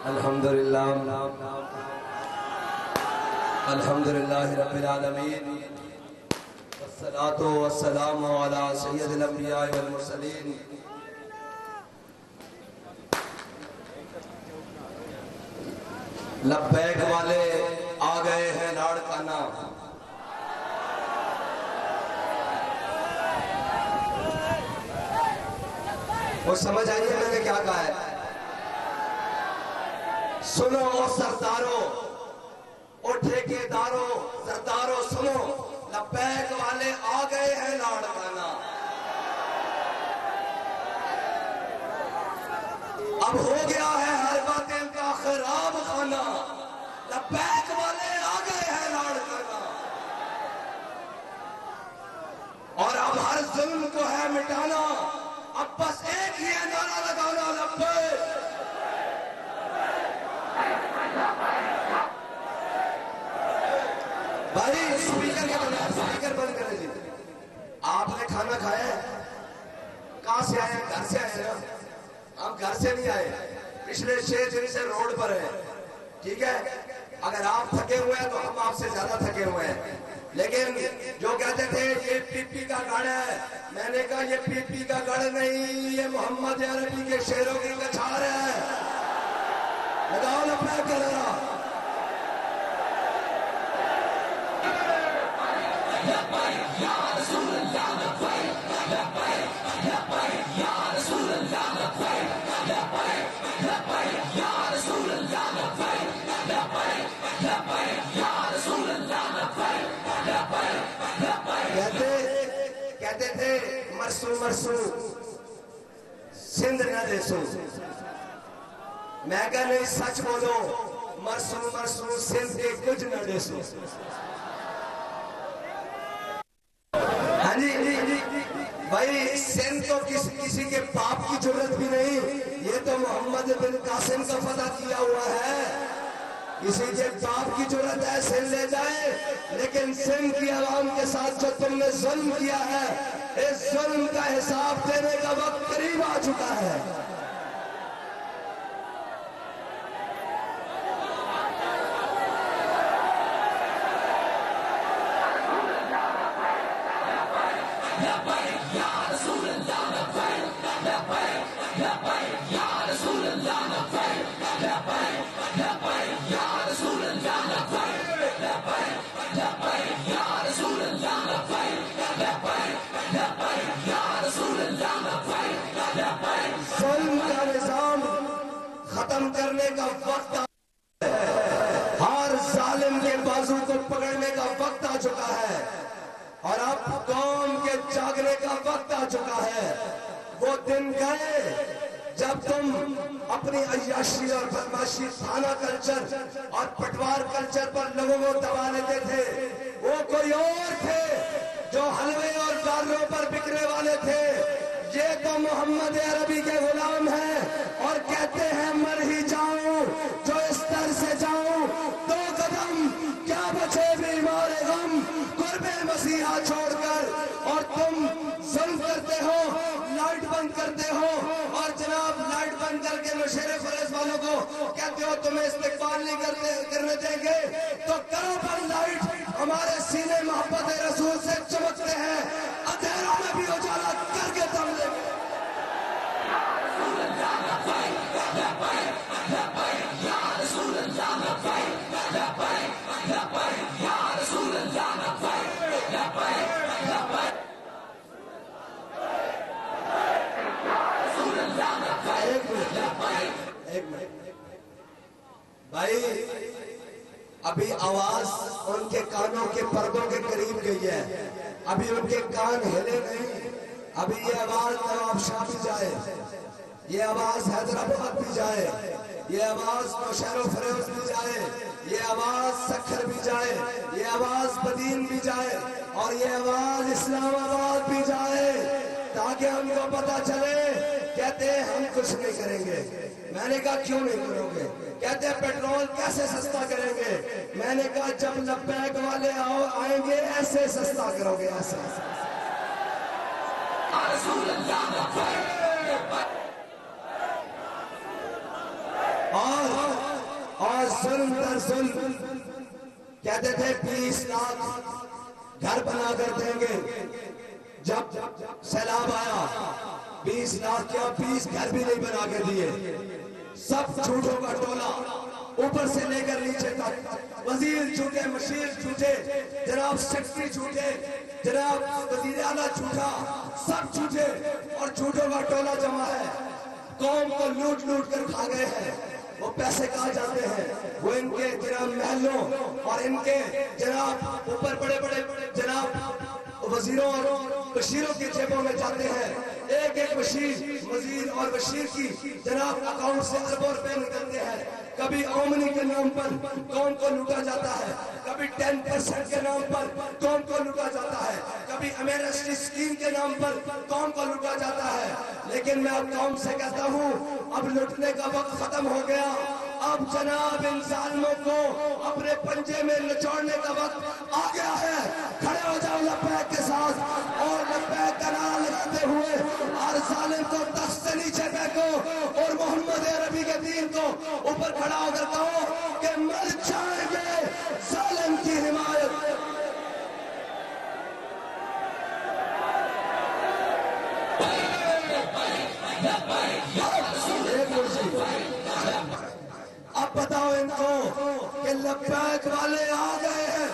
अल्हम्दुलिल्लाह अल्हम्दुलिल्लाहि रब्बिल आलमीन वस्सलातु वस्सलामु अला सय्यदिल अंबिया वल मुरसलीन। लब्बैक वाले आ गए हैं लाड़काना, वो समझ आइए मैंने क्या कहा है। सुनो ओ सरदारों, ओ ठेकेदारों, सरदारों सुनो, लब्बैक वाले आ गए हैं लाड़काना। अब हो गया है हर बातें का खराब खाना, लब्बैक वाले आ गए हैं लाड़काना। और अब हर जुल्म को है मिटाना, अब बस एक ही नारा लगाना, लब्बैक। भाई स्पीकर बंद करें जी। आपने खाना खाया है? कहां से आए? घर से आए ना? हम घर से नहीं आए, पिछले 6 दिन से रोड पर है, ठीक है। अगर आप थके हुए हैं तो हम आपसे ज्यादा थके हुए हैं। लेकिन जो कहते थे ये पीपी का गढ़ है, मैंने कहा ये पीपी का गढ़ नहीं, ये मोहम्मद अरबी के शेरों की कछार है। लगाओ लब्बैक का नारा। कहते थे मरसू मरसू सिंध न देसू, मैं कह नहीं सच बोलो, मरसू मरसू सिंध के कुछ न देसू। हाँ जी भाई, सिंध तो किसी के बाप की जरूरत भी नहीं, ये तो मोहम्मद बिन कासिम का फतह किया हुआ है। किसी के बाप की जरूरत है सिंध ले जाए, लेकिन सिंध की आवाम के साथ जो तुमने जुल्म किया है, इस जुल्म का हिसाब देने का वक्त करीब आ चुका है। खत्म करने का वक्त हर जालिम के बाजू को पकड़ने का वक्त आ चुका है, और अब कौम के जागने का वक्त आ चुका है। वो दिन गए जब तुम अपनी अय्याशी और बदमाशी, थाना कल्चर और पटवार कल्चर पर लोगों को दबा लेते थे। वो कोई और थे जो हलवे और दालों पर बिकने वाले थे। ये तो मोहम्मद अरबी के गुलाम हैं और कहते हैं मर ही जाऊं जो इस दर से जाऊं, 2 कदम क्या बचे बीमार गम, कुर्बे मसीहा छोड़कर। और तुम जुल्म करते हो, लाइट बंद करते हो, और जनाब लाइट बंद करके नौशेरे फरेज वालों को कहते हो तुम्हें इस्तेकबाल नहीं करने देंगे, तो करो बंद लाइट। हमारे सीने मोहब्बत रसूल से चमकते हैं, अंधेरों में भी उजाला करके दम लेंगे। भाई अभी आवाज उनके कानों के पर्दों के करीब गई है, अभी उनके कान हिले नहीं। अभी ये आवाज नवाबशाह भी जाए, ये आवाज हैदराबाद भी जाए, ये आवाज नौशहर फरेज भी जाए, ये आवाज सखर भी जाए, ये आवाज बदीन भी जाए, और ये आवाज इस्लामाबाद भी जाए, ताकि हमको पता चले। कहते हैं हम कुछ नहीं करेंगे। मैंने कहा क्यों नहीं करोगे? कहते हैं पेट्रोल कैसे सस्ता करेंगे? मैंने कहा जब लब्बैक वाले आएंगे ऐसे सस्ता करोगे, ऐसा। और जुल्म दर जुल्म कहते थे 20 लाख घर बना कर देंगे। जब सैलाब आया 20 लाख क्या 20 घर भी नहीं बना के दिए। सब झूठों का टोला ऊपर से लेकर नीचे तक, वजीर झूठे, मशीर झूठे, जनाब सेक्रेटरी झूठे, जनाब वजीर आला झूठा, सब झूठे और झूठों का टोला जमा है। कौम को लूट लूट कर खा गए हैं। वो पैसे कहाँ जाते हैं? वो इनके जनाब महलों और इनके जनाब ऊपर बड़े बड़े जनाब वजीरों और बशीरों की जेबों में जाते हैं। एक एक वजीर और बशीर की जनाब अकाउंट से अरबों रुपए निकलते हैं। कभी आमनी के नाम पर कौम को लूटा जाता है, कभी 10% के नाम पर कौम को लूटा जाता है, कभी अमेरिस्टी स्कीम के नाम पर कौम को लूटा जाता है। लेकिन मैं अब कौम से कहता हूँ, अब लुटने का वक्त खत्म हो गया। अब जनाब इन जालिमों को अपने पंजे में निचोड़ने का वक्त आ गया है। खड़े हो जाओ लब्बैक के साथ और लब्बैक का नारा लगाते हुए हर जालिम को तख्त से नीचे फेंको और मोहम्मद अरबी के दीन को ऊपर खड़ा होकर कहो कि मर जाएंगे जालिम की हिमायत। अब बताओ इनको कि लब्बैक वाले आ गए हैं।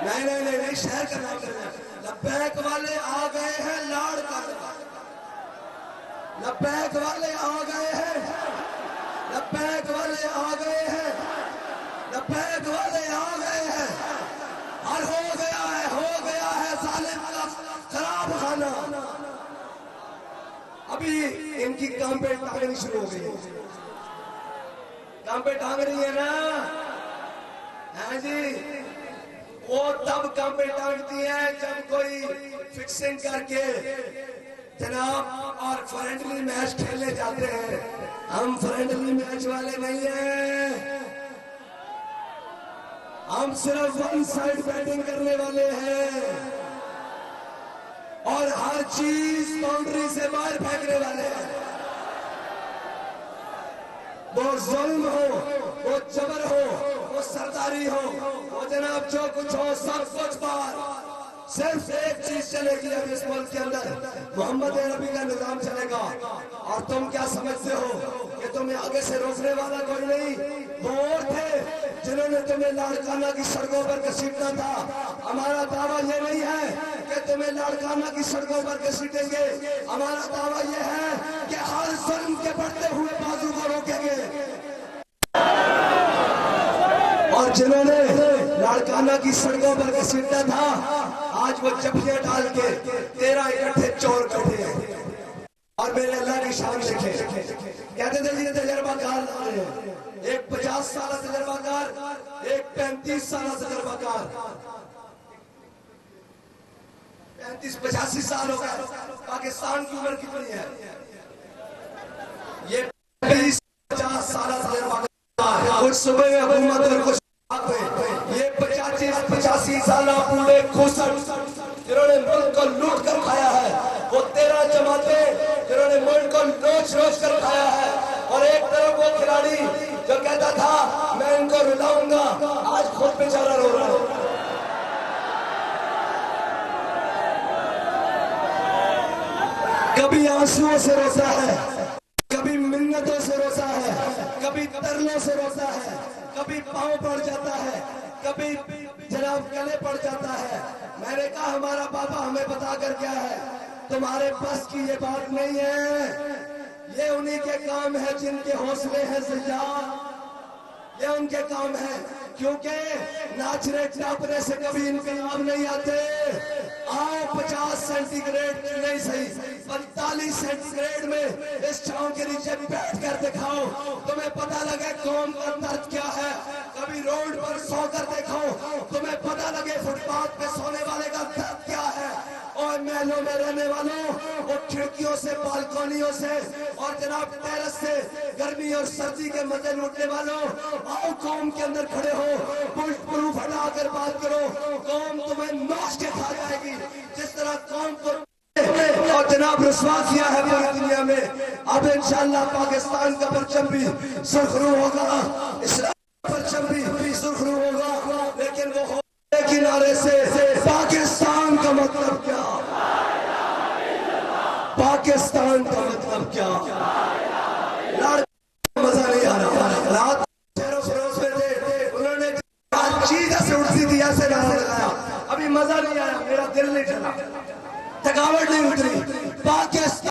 नहीं, शहर का नाम करना। लब्बैक वाले आ गए हैं लाड़ का। लब्बैक वाले आ गए हैं, लब्बैक वाले आ गए हैं, लब्बैक वाले आ गए हैं। और हो गया है जालिम का खराब खाना। अभी इनकी काम पे टांगनी शुरू हो गई। काम पे टांग रही है ना? हाँ जी, वो तब काम पे टांगती है जब कोई फिक्सिंग करके जनाब और फ्रेंडली मैच खेलने जाते हैं। हम फ्रेंडली मैच वाले नहीं हैं, हम सिर्फ वन साइड बैटिंग करने वाले हैं और हर चीज बाउंड्री से बाहर फेंकने वाले हैं। वो जुल्म हो, वो जबर हो, वो सरदारी हो, वो जनाब जो कुछ हो, सब कुछ बाहर। सिर्फ एक चीज चलेगी अब इस मुल्क के अंदर, मोहम्मद अरबी का निजाम चलेगा। और तुम क्या समझते हो कि तुम्हें आगे से रोकने वाला कोई नहीं? वो और थे जिन्होंने तुम्हें लाड़काना की सड़कों पर घसीटना था। हमारा दावा ये नहीं है कि तुम्हें लाड़काना की सड़कों पर घसीटेंगे। हमारा दावा ये है कि हर जुल्म के बढ़ते हुए बाजू को रोकेंगे। और जिन्होंने लाड़काना की सड़कों पर घसीटना था, आज वो जफियां डाल के 13 इकट्ठे चोर बैठे हैं। और मेरे अल्लाह की शान देखे, कहते थे ये तजर्बाकार ला रहे हैं। एक 50 साल तजर्बाकार, एक 35 साल तजर्बाकार। 35-85 साल हो गए। पाकिस्तान की उम्र कितनी है? ये 20-50 साल तजर्बाकार। कुछ सुबह में हुकूमत और कुछ ये 85 साल पूरे खुसर जिन्होंने मुल्क को लूट कर खाया है। वो 13 जमातें जिन्होंने मुल्क को नोच कर खाया है। और एक तरफ वो खिलाड़ी जो कहता था मैं इनको रुलाऊंगा, आज खुद बेचारा रो रहा है। कभी आंसुओं से रोता है, कभी मिन्नतों से रोता है, कभी तरलों से रोता है, कभी पांव पड़ जाता है, कभी जनाब गले पड़ जाता है। मैंने कहा हमारा बाबा हमें बताकर क्या है, तुम्हारे बस की ये बात नहीं है। ये उन्हीं के काम है जिनके हौसले हैं जिया, ये उनके काम है। क्योंकि नाचने टापने से कभी इनकलाब नहीं आते। आओ 50 सेंटीग्रेड नहीं सही 45 सेंटीग्रेड में इस छांव के नीचे बैठ कर दिखाओ, तुम्हें पता लगे कौम का दर्द क्या है। कभी रोड पर सोकर देखो, तुम्हें पता लगे फुटपाथ पे सोने वाले का दर्द क्या है। और महलों में रहने वालों, वो खिड़कियों से, बालकोनियों से और जनाब टेरेस से गर्मी और सर्दी के मजे लूटने वालों, आओ कौम के अंदर खड़े हो, पुष्ट प्रूफ हटाकर बात करो। कौम तुम्हें नोच के खा जाएगी जिस तरह कौम को और जनाब रुसवा किया है पूरी दुनिया में। अब इंशाअल्लाह पाकिस्तान का परचम भी सुर्खरू होगा, इस्लाम का परचम भी सुर्खरू होगा, लेकिन वो किनारे से पाकिस्तान का मतलब क्या, पाकिस्तान का मतलब क्या। मजा नहीं आ रहा। रात फरोज में थे, उन्होंने चीज ऐसे उड़ती थी, ऐसे नारा लगाया, अभी मजा नहीं आया, मेरा दिल नहीं चला, थकावट नहीं उतरी। पाकिस्तान